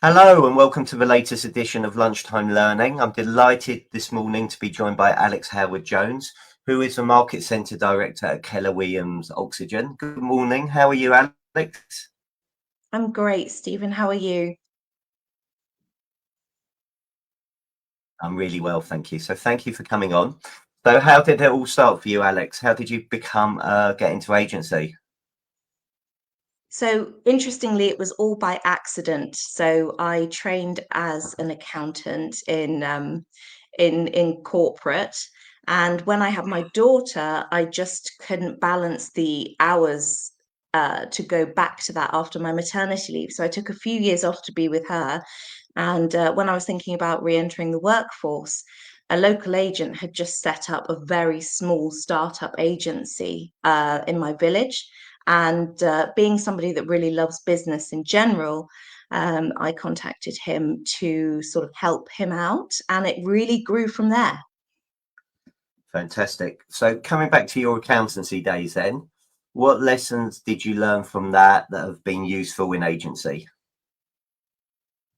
Hello and welcome to the latest edition of Lunchtime Learning. I'm delighted this morning to be joined by Alex Howard-Jones, who is the Market Centre Director at Keller Williams Oxygen. Good morning. How are you, Alex? I'm great, Stephen. How are you? I'm really well, thank you. So thank you for coming on. So how did it all start for you, Alex? How did you get into agency? So interestingly, it was all by accident. So I trained as an accountant in corporate, and when I had my daughter, I just couldn't balance the hours to go back to that after my maternity leave. So I took a few years off to be with her. And when I was thinking about re-entering the workforce, a local agent had just set up a very small startup agency in my village. And being somebody that really loves business in general, I contacted him to sort of help him out, and it really grew from there. Fantastic. So coming back to your accountancy days then, what lessons did you learn from that have been useful in agency?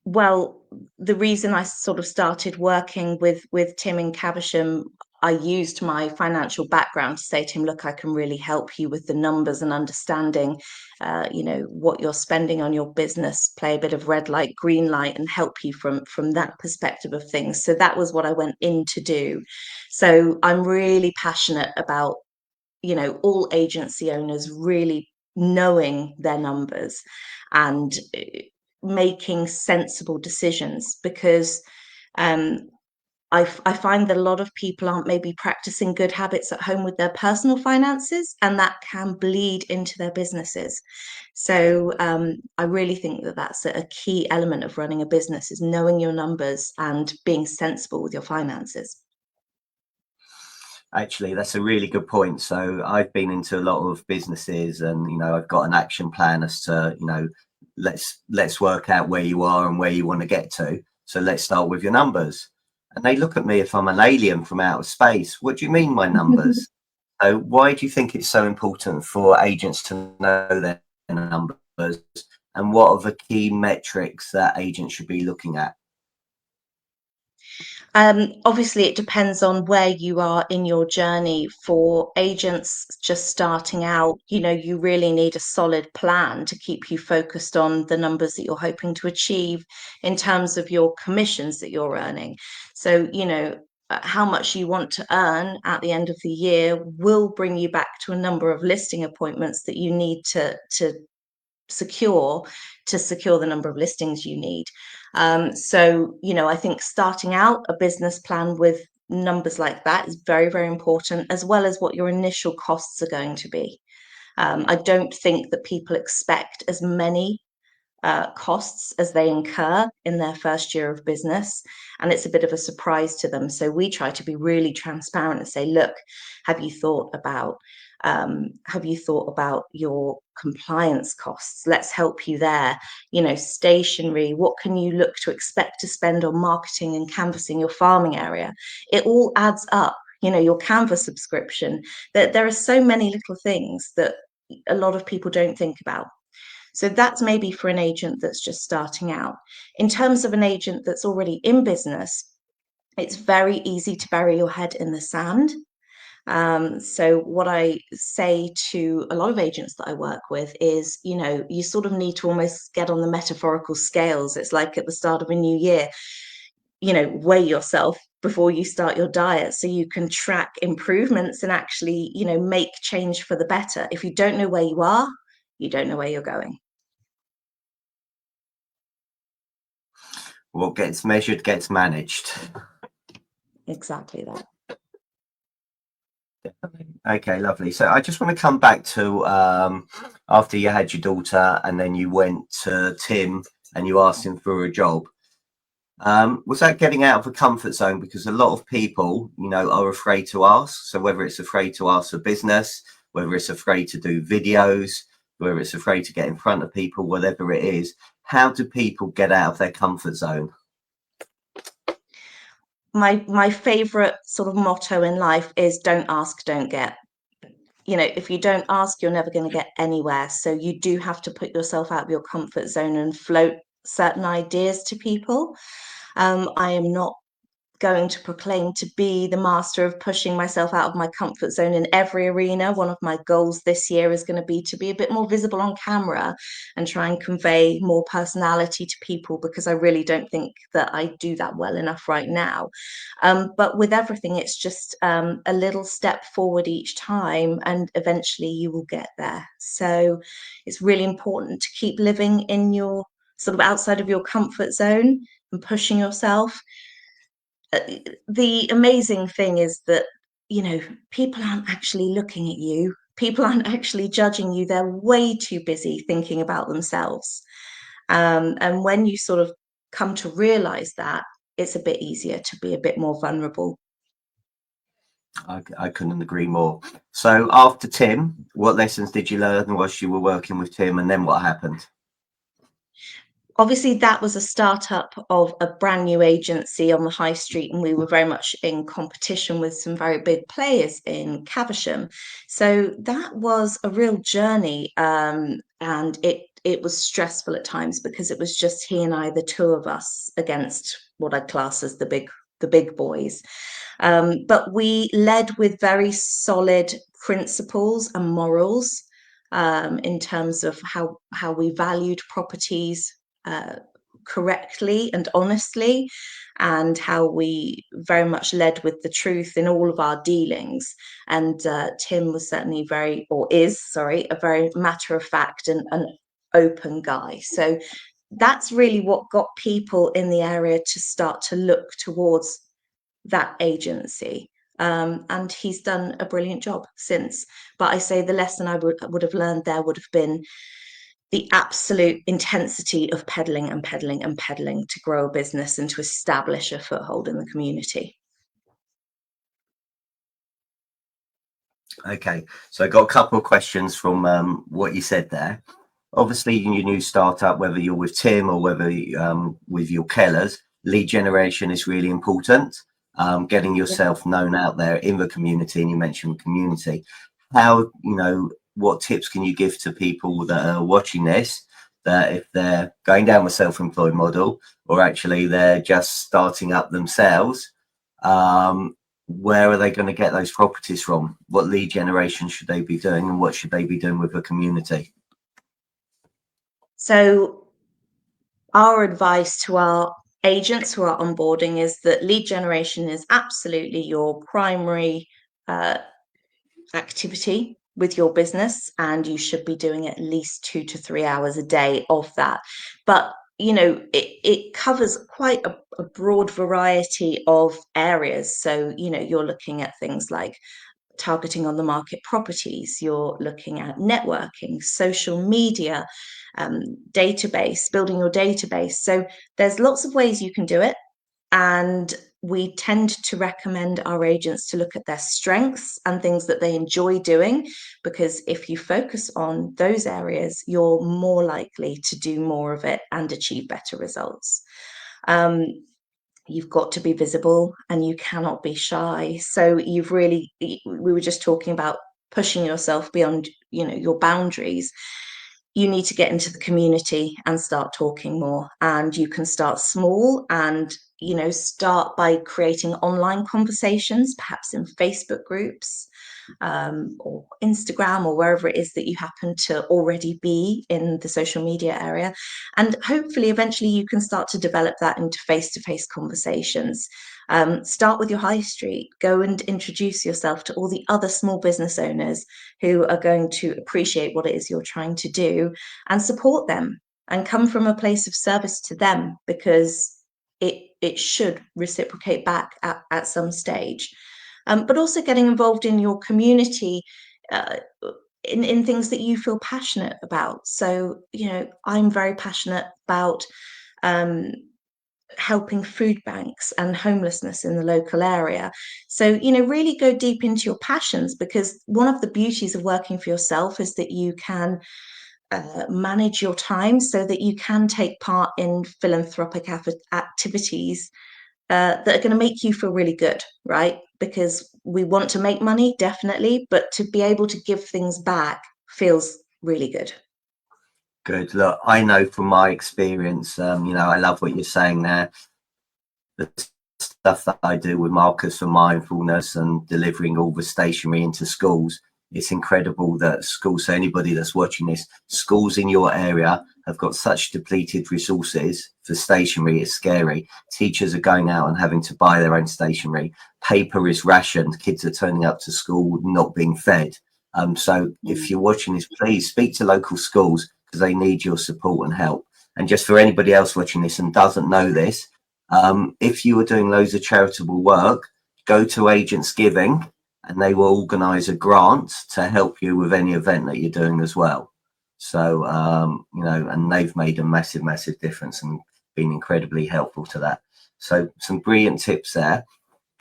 Well, the reason I sort of started working with Tim in Caversham, I used my financial background to say to him, look, I can really help you with the numbers and understanding, what you're spending on your business, play a bit of red light, green light, and help you from that perspective of things. So that was what I went in to do. So I'm really passionate about, all agency owners really knowing their numbers and making sensible decisions because um, I find that a lot of people aren't maybe practicing good habits at home with their personal finances, and that can bleed into their businesses. So I really think that that's a key element of running a business is knowing your numbers and being sensible with your finances. Actually, that's a really good point. So I've been into a lot of businesses and I've got an action plan as to, let's work out where you are and where you want to get to. So let's start with your numbers. And they look at me if I'm an alien from outer space. What do you mean my numbers? So why do you think it's so important for agents to know their numbers? And what are the key metrics that agents should be looking at? Obviously, it depends on where you are in your journey. For agents just starting out, you really need a solid plan to keep you focused on the numbers that you're hoping to achieve in terms of your commissions that you're earning. So, how much you want to earn at the end of the year will bring you back to a number of listing appointments that you need to secure to secure the number of listings you need. So, I think starting out a business plan with numbers like that is very, very important, as well as what your initial costs are going to be. I don't think that people expect as many costs as they incur in their first year of business. And it's a bit of a surprise to them. So we try to be really transparent and say, look, have you thought about your compliance costs? Let's help you there. Stationery, what can you look to expect to spend on marketing and canvassing your farming area? It all adds up. Your Canvas subscription, that there are so many little things that a lot of people don't think about. So that's maybe for an agent that's just starting out. In terms of an agent that's already in business, it's very easy to bury your head in the sand. So what I say to a lot of agents that I work with is, you sort of need to almost get on the metaphorical scales. It's like at the start of a new year, weigh yourself before you start your diet so you can track improvements and actually, make change for the better. If you don't know where you are, you don't know where you're going. What gets measured gets managed. Exactly that. Okay, lovely. So I just want to come back to after you had your daughter and then you went to Tim and you asked him for a job. Was that getting out of a comfort zone? Because a lot of people, are afraid to ask. So whether it's afraid to ask for business, whether it's afraid to do videos, whether it's afraid to get in front of people, whatever it is, how do people get out of their comfort zone? My favorite sort of motto in life is don't ask, don't get. If you don't ask, you're never going to get anywhere. So you do have to put yourself out of your comfort zone and float certain ideas to people. I am not going to proclaim to be the master of pushing myself out of my comfort zone in every arena. One of my goals this year is going to be a bit more visible on camera and try and convey more personality to people, because I really don't think that I do that well enough right now. But with everything, it's just a little step forward each time, and eventually you will get there. So it's really important to keep living in your sort of outside of your comfort zone and pushing yourself. The amazing thing is that, you know, people aren't actually looking at you. People aren't actually judging you. They're way too busy thinking about themselves. And when you sort of come to realize that, it's a bit easier to be a bit more vulnerable. I couldn't agree more. So after Tim, what lessons did you learn whilst you were working with Tim, and then what happened? Obviously, that was a startup of a brand new agency on the high street, and we were very much in competition with some very big players in Caversham. So that was a real journey, and it was stressful at times because it was just he and I, the two of us, against what I class as the big boys. But we led with very solid principles and morals, in terms of how we valued properties uh, correctly and honestly, and how we very much led with the truth in all of our dealings. And Tim was certainly or is, sorry, a very matter of fact and an open guy. So that's really what got people in the area to start to look towards that agency. And he's done a brilliant job since. But I say the lesson I would have learned there would have been the absolute intensity of peddling and peddling and peddling to grow a business and to establish a foothold in the community. Okay, so I got a couple of questions from what you said there. Obviously, in your new startup, whether you're with Tim or whether with your Kellers, lead generation is really important. Getting Yeah. yourself known out there in the community, and you mentioned community. How, what tips can you give to people that are watching this, that if they're going down the self-employed model, or actually they're just starting up themselves, where are they going to get those properties from? What lead generation should they be doing, and what should they be doing with the community? So our advice to our agents who are onboarding is that lead generation is absolutely your primary activity with your business, and you should be doing at least 2 to 3 hours a day of that. But it covers quite a broad variety of areas. So you're looking at things like targeting on the market properties, you're looking at networking, social media, database, building your database. So there's lots of ways you can do it. And we tend to recommend our agents to look at their strengths and things that they enjoy doing, because if you focus on those areas, you're more likely to do more of it and achieve better results. You've got to be visible and you cannot be shy. So we were just talking about pushing yourself beyond, your boundaries. You need to get into the community and start talking more. And you can start small and, start by creating online conversations, perhaps in Facebook groups, or Instagram, or wherever it is that you happen to already be in the social media area. And hopefully, eventually, you can start to develop that into face-to-face conversations. Start with your high street, go and introduce yourself to all the other small business owners who are going to appreciate what it is you're trying to do, and support them and come from a place of service to them, because it should reciprocate back at some stage. But also getting involved in your community, uh, in things that you feel passionate about. So, I'm very passionate about helping food banks and homelessness in the local area. So, really go deep into your passions, because one of the beauties of working for yourself is that you can manage your time so that you can take part in philanthropic activities that are going to make you feel really good, right? Because we want to make money, definitely, but to be able to give things back feels really good. Good. Look, I know from my experience, I love what you're saying there. The stuff that I do with Marcus for mindfulness and delivering all the stationery into schools, it's incredible that schools, so anybody that's watching this, schools in your area have got such depleted resources for stationery. It's scary. Teachers are going out and having to buy their own stationery. Paper is rationed. Kids are turning up to school not being fed. So if you're watching this, please speak to local schools because they need your support and help. And just for anybody else watching this and doesn't know this, if you are doing loads of charitable work, go to Agents Giving and they will organise a grant to help you with any event that you're doing as well. So, and they've made a massive, massive difference and been incredibly helpful to that. So some brilliant tips there.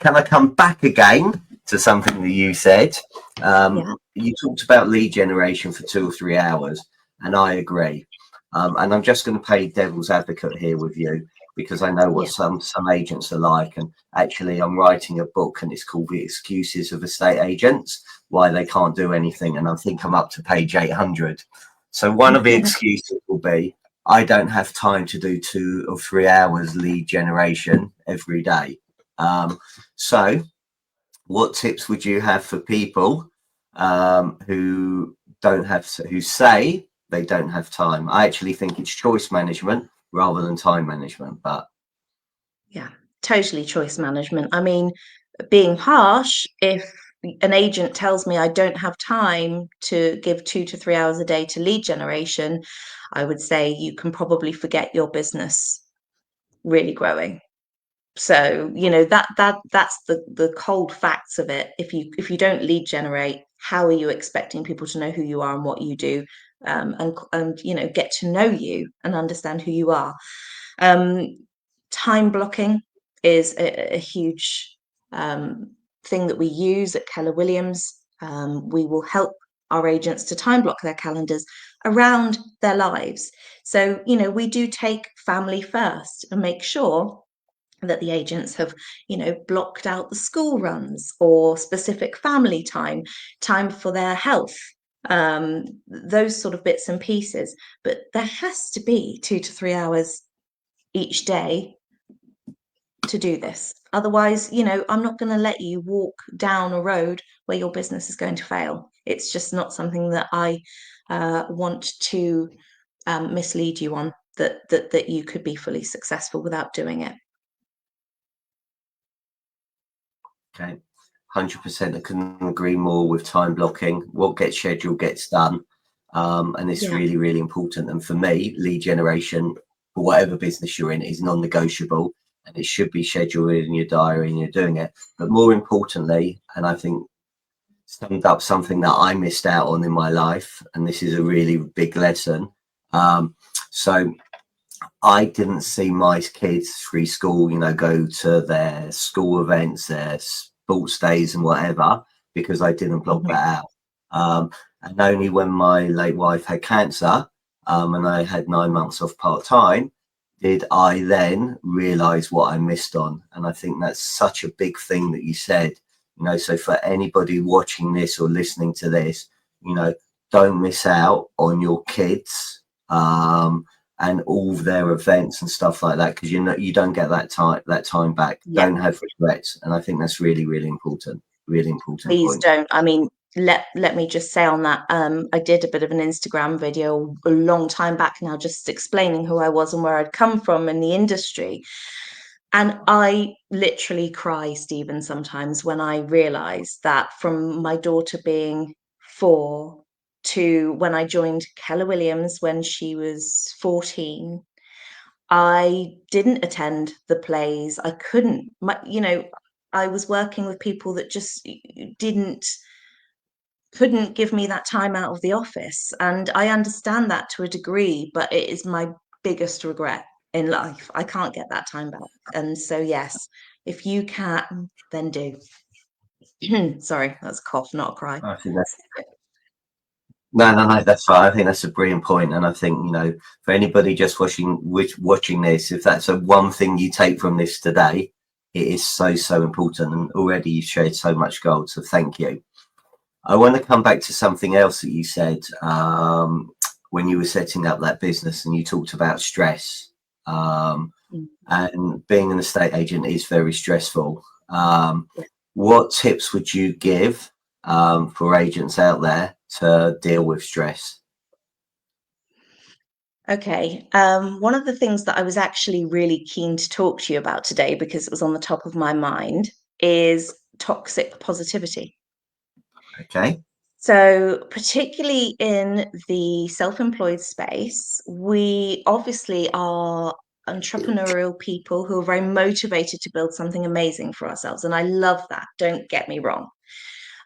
Can I come back again to something that you said? You talked about lead generation for 2 or 3 hours, and I agree. And I'm just going to play devil's advocate here with you because I know what some agents are like. And actually, I'm writing a book, and it's called "The Excuses of Estate Agents: Why They Can't Do Anything." And I think I'm up to page 800. So one of the excuses will be, I don't have time to do 2 or 3 hours lead generation every day. So what tips would you have for people who say they don't have time? I actually think it's choice management rather than time management, but totally choice management. I mean, being harsh, if an agent tells me I don't have time to give 2 to 3 hours a day to lead generation, I would say you can probably forget your business really growing. So, that's the cold facts of it. If you don't lead generate, how are you expecting people to know who you are and what you do, and get to know you and understand who you are? Time blocking is a huge thing that we use at Keller Williams. We will help our agents to time block their calendars around their lives. So, we do take family first and make sure that the agents have, blocked out the school runs or specific family time for their health, those sort of bits and pieces. But there has to be 2 to 3 hours each day to do this. Otherwise, I'm not going to let you walk down a road where your business is going to fail. It's just not something that I want to mislead you on, that you could be fully successful without doing it. Okay, 100%. I couldn't agree more with time blocking. What gets scheduled gets done. And it's really, really important. And for me, lead generation, for whatever business you're in, is non-negotiable. And it should be scheduled in your diary and you're doing it. But more importantly, and I think summed up something that I missed out on in my life, and this is a really big lesson. So I didn't see my kids through school, go to their school events, their sports days and whatever, because I didn't block that out. And only when my late wife had cancer, and I had 9 months off part-time, did I then realize what I missed on. And I think that's such a big thing that you said, so for anybody watching this or listening to this, don't miss out on your kids, and all their events and stuff like that, because you don't get that time back. Don't have regrets. And I think that's really, really important. Really important. Please don't. I mean, let me just say on that, I did a bit of an Instagram video a long time back now, just explaining who I was and where I'd come from in the industry. And I literally cry, Stephen, sometimes when I realize that from my daughter being 4 to when I joined Keller Williams when she was 14, I didn't attend the plays. I couldn't, I was working with people that just couldn't give me that time out of the office. And I understand that to a degree, but it is my biggest regret in life. I can't get that time back. And so, yes, if you can, then do. Sorry, that's a cough, not a cry. I think that's no, that's fine. I think that's a brilliant point. And I think, for anybody just watching this, if that's a one thing you take from this today, it is so, so important. And already you've shared so much gold. So thank you. I want to come back to something else that you said, when you were setting up that business, and you talked about stress. Mm. And being an estate agent is very stressful. Yeah. What tips would you give for agents out there to deal with stress? Okay. One of the things that I was actually really keen to talk to you about today, because it was on the top of my mind, is toxic positivity. Okay. So, particularly in the self-employed space, we obviously are entrepreneurial people who are very motivated to build something amazing for ourselves. And I love that. Don't get me wrong.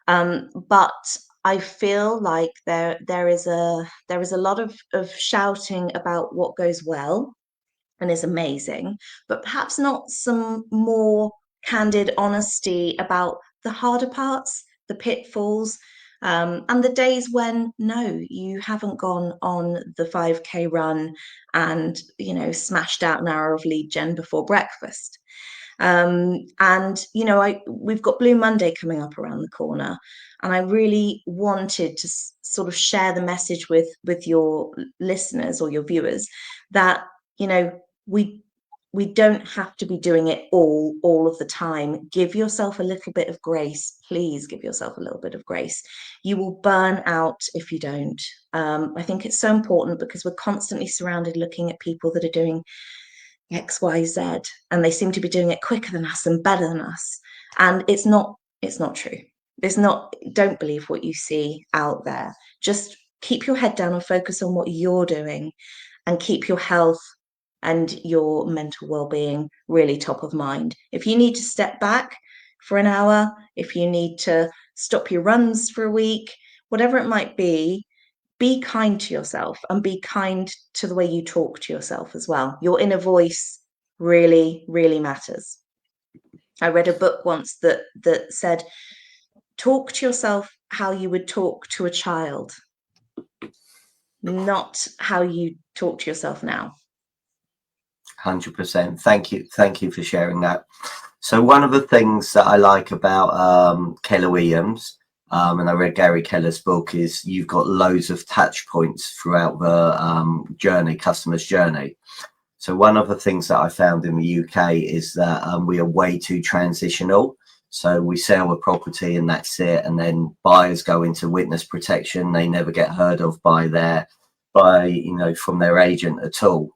But I feel like there is a lot of shouting about what goes well and is amazing, but perhaps not some more candid honesty about the harder parts, the pitfalls, and the days when no, you haven't gone on the 5K run and smashed out an hour of lead gen before breakfast. And we've got Blue Monday coming up around the corner, and I really wanted to sort of share the message with your listeners or your viewers that you know we we don't have to be doing it all of the time. Give yourself a little bit of grace. Please give yourself a little bit of grace. You will burn out if you don't. I think it's so important because we're constantly surrounded looking at people that are doing XYZ, and they seem to be doing it quicker than us and better than us. And it's not true. It's not, don't believe what you see out there. Just keep your head down and focus on what you're doing, and keep your health and your mental well-being really top of mind. If you need to step back for an hour, if you need to stop your runs for a week, whatever it might be kind to yourself, and be kind to the way you talk to yourself as well. Your inner voice really, really matters. I read a book once that said, talk to yourself how you would talk to a child, not how you talk to yourself now. 100%. Thank you for sharing that. So one of the things that I like about Keller Williams, and I read Gary Keller's book, is you've got loads of touch points throughout the customer's journey. So one of the things that I found in the UK is that we are way too transitional. So we sell a property and that's it, and then buyers go into witness protection. They never get heard of from their agent at all.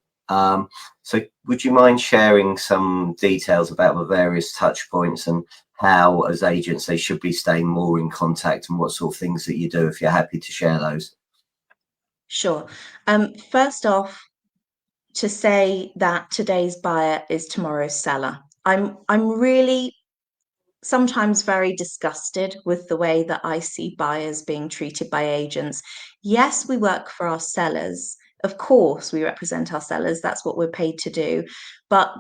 So would you mind sharing some details about the various touch points and how, as agents, they should be staying more in contact, and what sort of things that you do, if you're happy to share those? Sure. First off, to say that today's buyer is tomorrow's seller. I'm really sometimes very disgusted with the way that I see buyers being treated by agents. Yes, we work for our sellers. Of course, we represent our sellers. That's what we're paid to do. But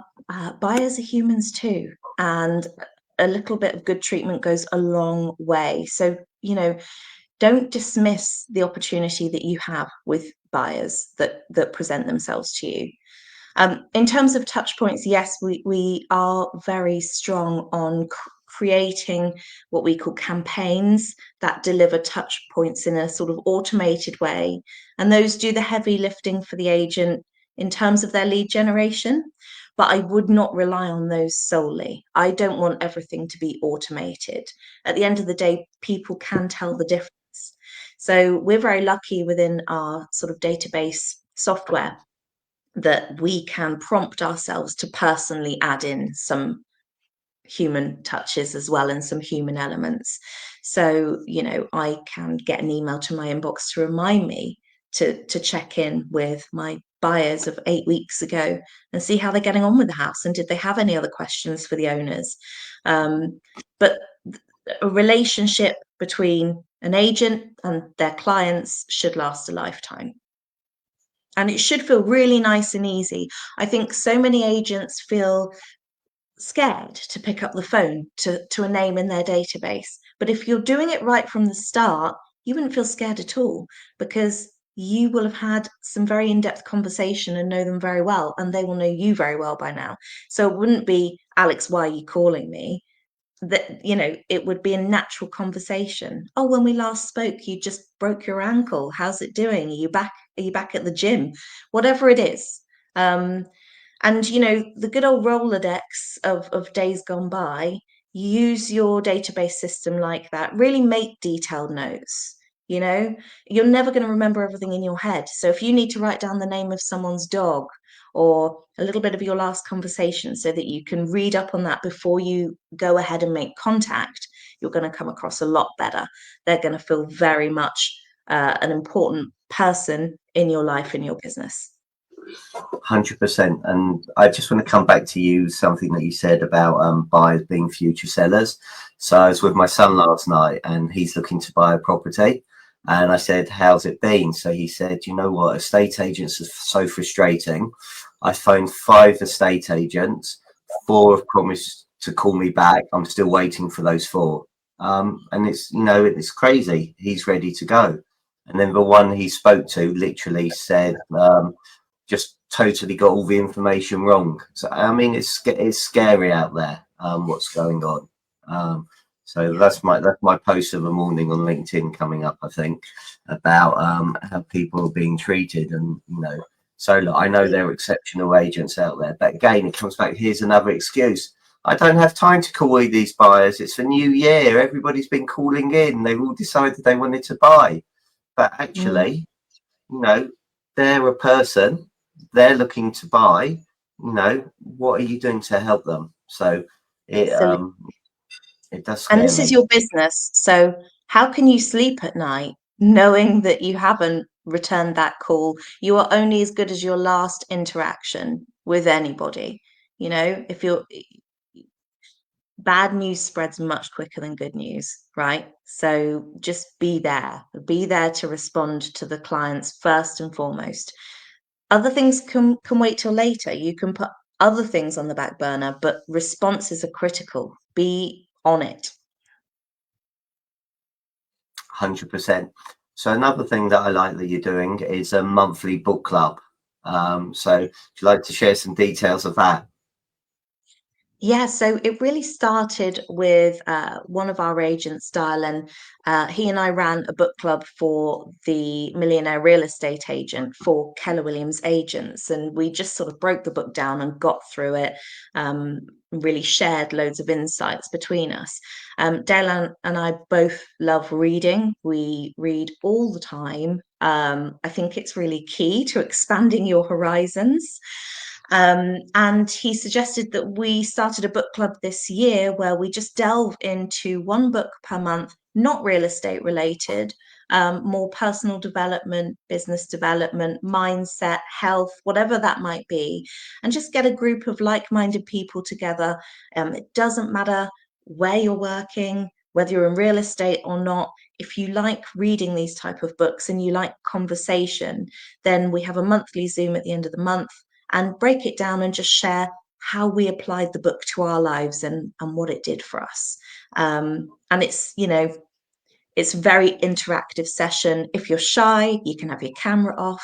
buyers are humans too. And a little bit of good treatment goes a long way. So, don't dismiss the opportunity that you have with buyers that present themselves to you. In terms of touch points, yes, we are very strong on creating what we call campaigns that deliver touch points in a sort of automated way. And those do the heavy lifting for the agent in terms of their lead generation. But I would not rely on those solely. I don't want everything to be automated. At the end of the day, people can tell the difference. So we're very lucky within our sort of database software that we can prompt ourselves to personally add in some human touches as well, and some human elements. So, I can get an email to my inbox to remind me to check in with my buyers of 8 weeks ago and see how they're getting on with the house, and did they have any other questions for the owners. But a relationship between an agent and their clients should last a lifetime. And it should feel really nice and easy. I think so many agents feel scared to pick up the phone to a name in their database. But if you're doing it right from the start, you wouldn't feel scared at all, because you will have had some very in-depth conversation and know them very well, and they will know you very well by now. So it wouldn't be, Alex, why are you calling me? That it would be a natural conversation. Oh, when we last spoke, you just broke your ankle. How's it doing? Are you back Are you back at the gym? Whatever it is. And you know, the good old Rolodex of days gone by, use your database system like that. Really make detailed notes. You know, you're never going to remember everything in your head. So if you need to write down the name of someone's dog or a little bit of your last conversation so that you can read up on that before you go ahead and make contact, you're going to come across a lot better. They're going to feel very much an important person in your life, in your business. 100%. And I just want to come back to you, something that you said about buyers being future sellers. So I was with my son last night and he's looking to buy a property. And I said, how's it been? So he said, you know what, estate agents are so frustrating. I phoned 5 estate agents, 4 have promised to call me back. I'm still waiting for those 4. And it's, you know, it's crazy. He's ready to go. And then the one he spoke to literally said, just totally got all the information wrong. So I mean, it's scary out there, what's going on. So that's my post of the morning on LinkedIn coming up, I think, about how people are being treated. And you know, so look, I know there are exceptional agents out there, but again, it comes back. Here's another excuse. I don't have time to call all these buyers. It's the new year. Everybody's been calling in. They've all decided they wanted to buy, but actually, you know, they're a person. They're looking to buy. You know, what are you doing to help them? So it does scare And this is me. your business. So how can you sleep at night knowing that you haven't returned that call? You are only as good as your last interaction with anybody. You know, if you're bad news spreads much quicker than good news, right? So just be there to respond to the clients first and foremost. Other things can wait till later. You can put other things on the back burner, but responses are critical. Be on it. 100%. So another thing that I like that you're doing is a monthly book club. So would you like to share some details of that? Yeah, so it really started with one of our agents, Dylan. He and I ran a book club for the millionaire real estate agent for Keller Williams agents. And we just sort of broke the book down and got through it, really shared loads of insights between us. Dylan and I both love reading. We read all the time. I think it's really key to expanding your horizons. And he suggested that we started a book club this year where we just delve into one book per month, not real estate related, more personal development, business development, mindset, health, whatever that might be, and just get a group of like-minded people together. It doesn't matter where you're working, whether you're in real estate or not. If you like reading these type of books and you like conversation, then we have a monthly Zoom at the end of the month and break it down and just share how we applied the book to our lives and what it did for us. And it's, you know, it's a very interactive session. If you're shy, you can have your camera off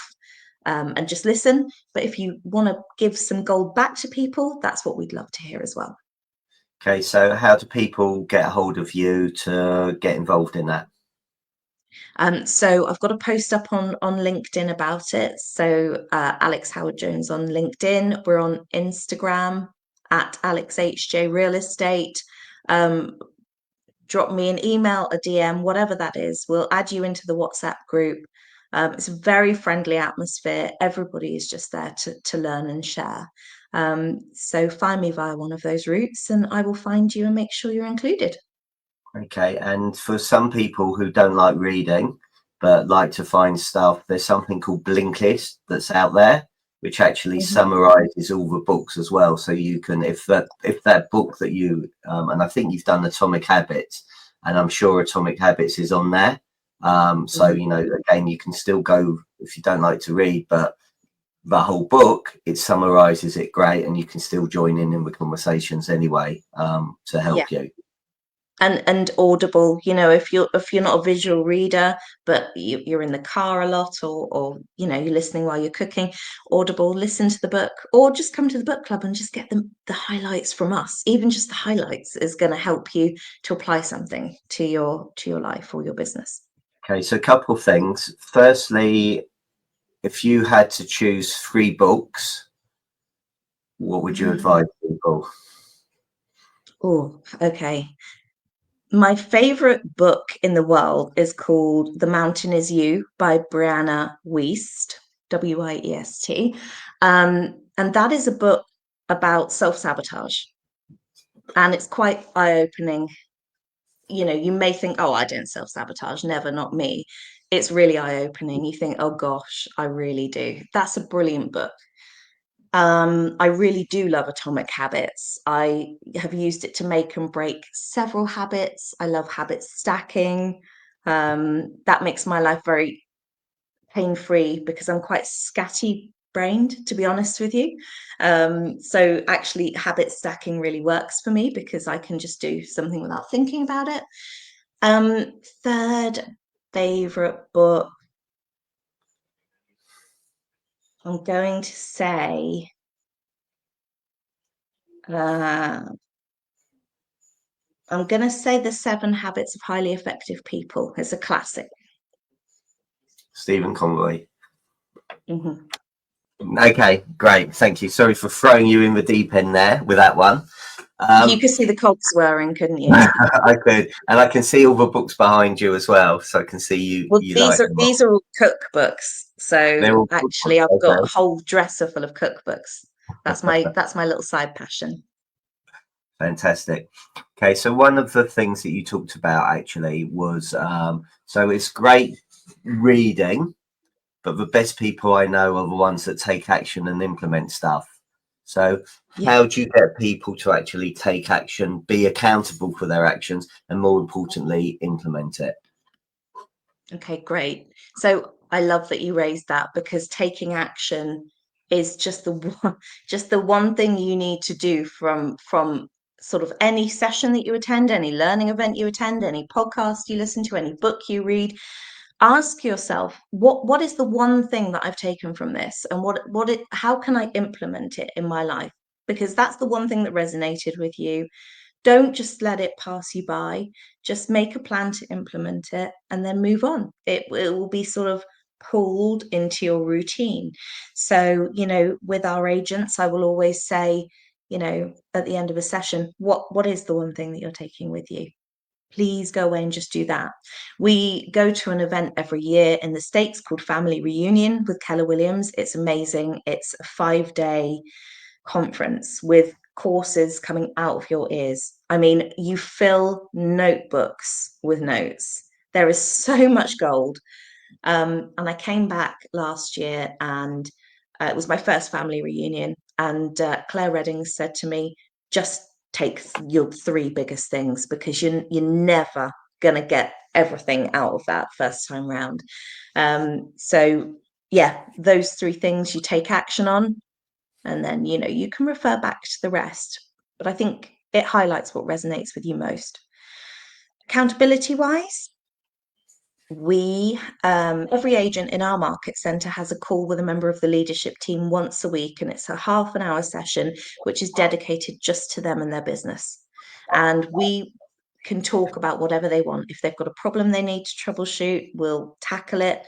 and just listen. But if you want to give some gold back to people, that's what we'd love to hear as well. Okay, so how do people get a hold of you to get involved in that? So I've got a post up on LinkedIn about it. So Alex Howard Jones on LinkedIn. We're on Instagram at Alex HJ Real Estate. Drop me an email, a DM, whatever that is. We'll add you into the WhatsApp group. It's a very friendly atmosphere. Everybody is just there to learn and share. So find me via one of those routes and I will find you and make sure you're included. Okay, and for some people who don't like reading but like to find stuff, there's something called Blinkist that's out there, which actually summarizes all the books as well. So you can, if that book that you and I think you've done Atomic Habits, and I'm sure Atomic Habits is on there. So you know, again, you can still go if you don't like to read, but the whole book, it summarizes it great, and you can still join in the conversations anyway, to help you. And Audible, you know, if you're not a visual reader but you're in the car a lot or you know, you're listening while you're cooking, Audible, listen to the book or just come to the book club and just get the highlights from us. Even just the highlights is going to help you to apply something to your life or your business. Okay, so a couple of things. Firstly, if you had to choose 3 books, what would you advise people? Oh, okay. My favorite book in the world is called The Mountain Is You by Brianna Wiest, Wiest. And that is a book about self-sabotage. And it's quite eye-opening. You know, you may think, oh, I don't self-sabotage, never, not me. It's really eye-opening. You think, oh gosh, I really do. That's a brilliant book. I really do love Atomic Habits. I have used it to make and break several habits. I love habit stacking. That makes my life very pain-free because I'm quite scatty-brained, to be honest with you. So actually, habit stacking really works for me because I can just do something without thinking about it. Third favorite book, I'm going to say. I'm going to say The 7 Habits of Highly Effective People. It's a classic. Stephen Conroy. Mhm. Okay, great. Thank you. Sorry for throwing you in the deep end there with that one. You could see the cogs whirring, couldn't you? I could, and I can see all the books behind you as well, so I can see you. Well, You these like are them all. these are all cookbooks. They're So all actually, I've got a okay. whole dresser full of cookbooks. That's my little side passion. Fantastic. Okay, so one of the things that you talked about actually was so it's great reading, but the best people I know are the ones that take action and implement stuff. So Yeah. how do you get people to actually take action, be accountable for their actions, and more importantly, implement it? Okay, great. So I love that you raised that because taking action is just the one thing you need to do from sort of any session that you attend, any learning event you attend, any podcast you listen to, any book you read. Ask yourself, what is the one thing that I've taken from this, and how can I implement it in my life? Because that's the one thing that resonated with you. Don't just let it pass you by. Just make a plan to implement it and then move on. It will be sort of pulled into your routine. So, you know, with our agents, I will always say, you know, at the end of a session, what is the one thing that you're taking with you? Please go away and just do that. We go to an event every year in the States called Family Reunion with Keller Williams. It's amazing. It's a 5-day conference with courses coming out of your ears. I mean, you fill notebooks with notes. There is so much gold. And I came back last year and it was my first family reunion. And Claire Redding said to me, just take your 3 biggest things because you're never going to get everything out of that first time round. So, yeah, those 3 things you take action on, and then you know you can refer back to the rest, but I think it highlights what resonates with you most. Accountability wise, we every agent in our market center has a call with a member of the leadership team once a week, and it's a half an hour session which is dedicated just to them and their business, and we can talk about whatever they want. If they've got a problem they need to troubleshoot, we'll tackle it.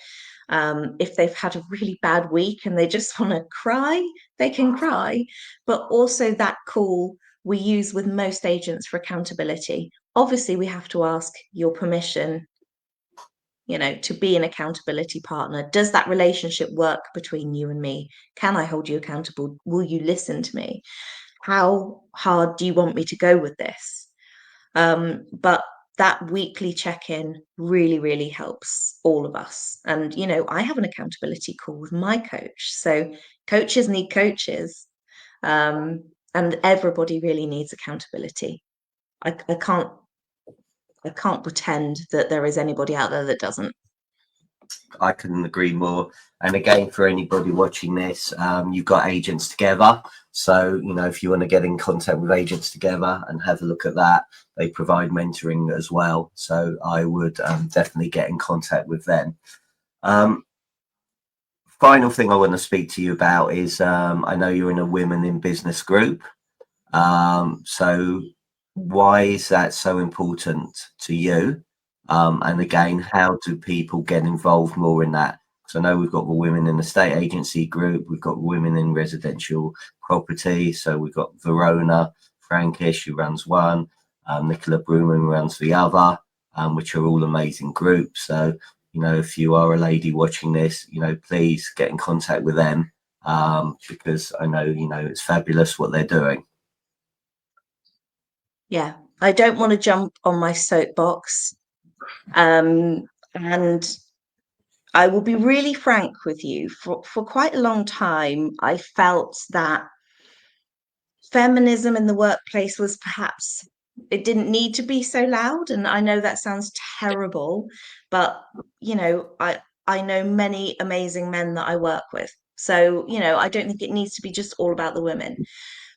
If they've had a really bad week and they just want to cry, they can cry. But also that call we use with most agents for accountability. Obviously, we have to ask your permission, you know, to be an accountability partner. Does that relationship work between you and me? Can I hold you accountable? Will you listen to me? How hard do you want me to go with this? But that weekly check-in really, really helps all of us. And, you know, I have an accountability call with my coach. So coaches need coaches. And everybody really needs accountability. I can't pretend that there is anybody out there that doesn't. I couldn't agree more. And again, for anybody watching this, you've got Agents Together. So, you know, if you want to get in contact with Agents Together and have a look at that, they provide mentoring as well. So I would definitely get in contact with them. Final thing I want to speak to you about is I know you're in a Women in Business group. So why is that so important to you? And again, how do people get involved more in that? So I know we've got the women in the estate agency group, we've got women in residential property. So we've got Verona Frankish, who runs one, Nicola Bruman runs the other, which are all amazing groups. So, you know, if you are a lady watching this, you know, please get in contact with them, because I know, you know, it's fabulous what they're doing. Yeah, I don't want to jump on my soapbox. And I will be really frank with you. For quite a long time, I felt that feminism in the workplace was perhaps, it didn't need to be so loud. And I know that sounds terrible, but you know, I know many amazing men that I work with. So, you know, I don't think it needs to be just all about the women.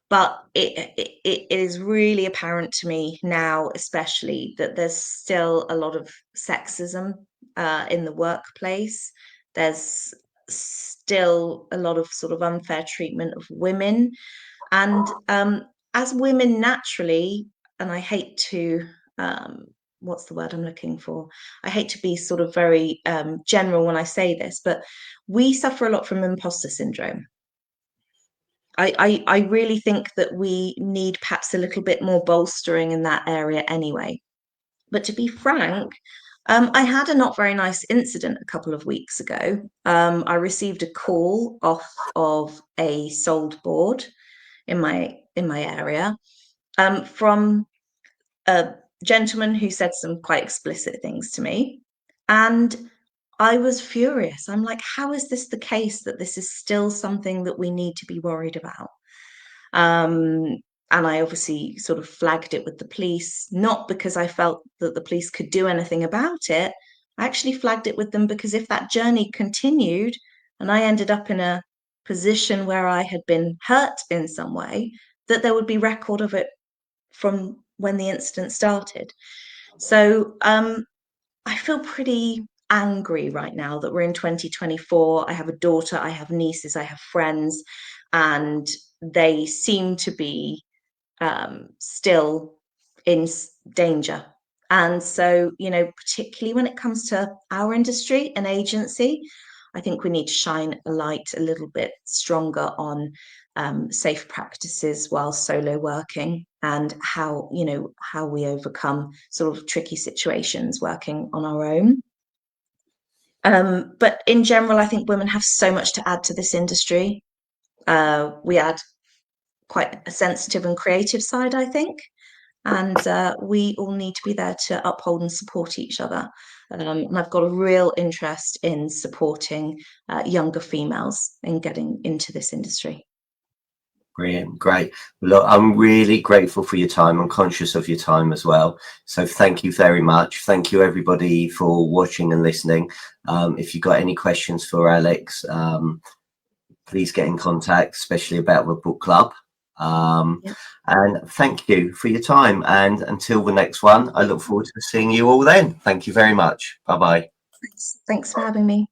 But it is really apparent to me now, especially, that there's still a lot of sexism in the workplace. There's still a lot of sort of unfair treatment of women. And as women naturally, and I hate to, what's the word I'm looking for? I hate to be sort of very general when I say this, but we suffer a lot from imposter syndrome. I really think that we need perhaps a little bit more bolstering in that area anyway. But to be frank, I had a not very nice incident a couple of weeks ago. I received a call off of a sold board in my area, from a gentleman who said some quite explicit things to me. And I was furious. I'm like, how is this the case that this is still something that we need to be worried about? Um, and I obviously sort of flagged it with the police, not because I felt that the police could do anything about it. I actually flagged it with them because if that journey continued and I ended up in a position where I had been hurt in some way, that there would be record of it from when the incident started. So I feel pretty angry right now that we're in 2024. I have a daughter, I have nieces, I have friends, and they seem to be still in danger. And so, you know, particularly when it comes to our industry and agency, I think we need to shine a light a little bit stronger on safe practices while solo working, and how, you know, how we overcome sort of tricky situations working on our own. But in general, I think women have so much to add to this industry. We add quite a sensitive and creative side, I think. And we all need to be there to uphold and support each other. And I've got a real interest in supporting younger females in getting into this industry. Brilliant, great. Look, I'm really grateful for your time. I'm conscious of your time as well. So thank you very much. Thank you everybody for watching and listening. If you've got any questions for Alex, please get in contact, especially about the book club. Yep. And thank you for your time. And until the next one, I look forward to seeing you all then. Thank you very much. Bye-bye. Thanks for having me.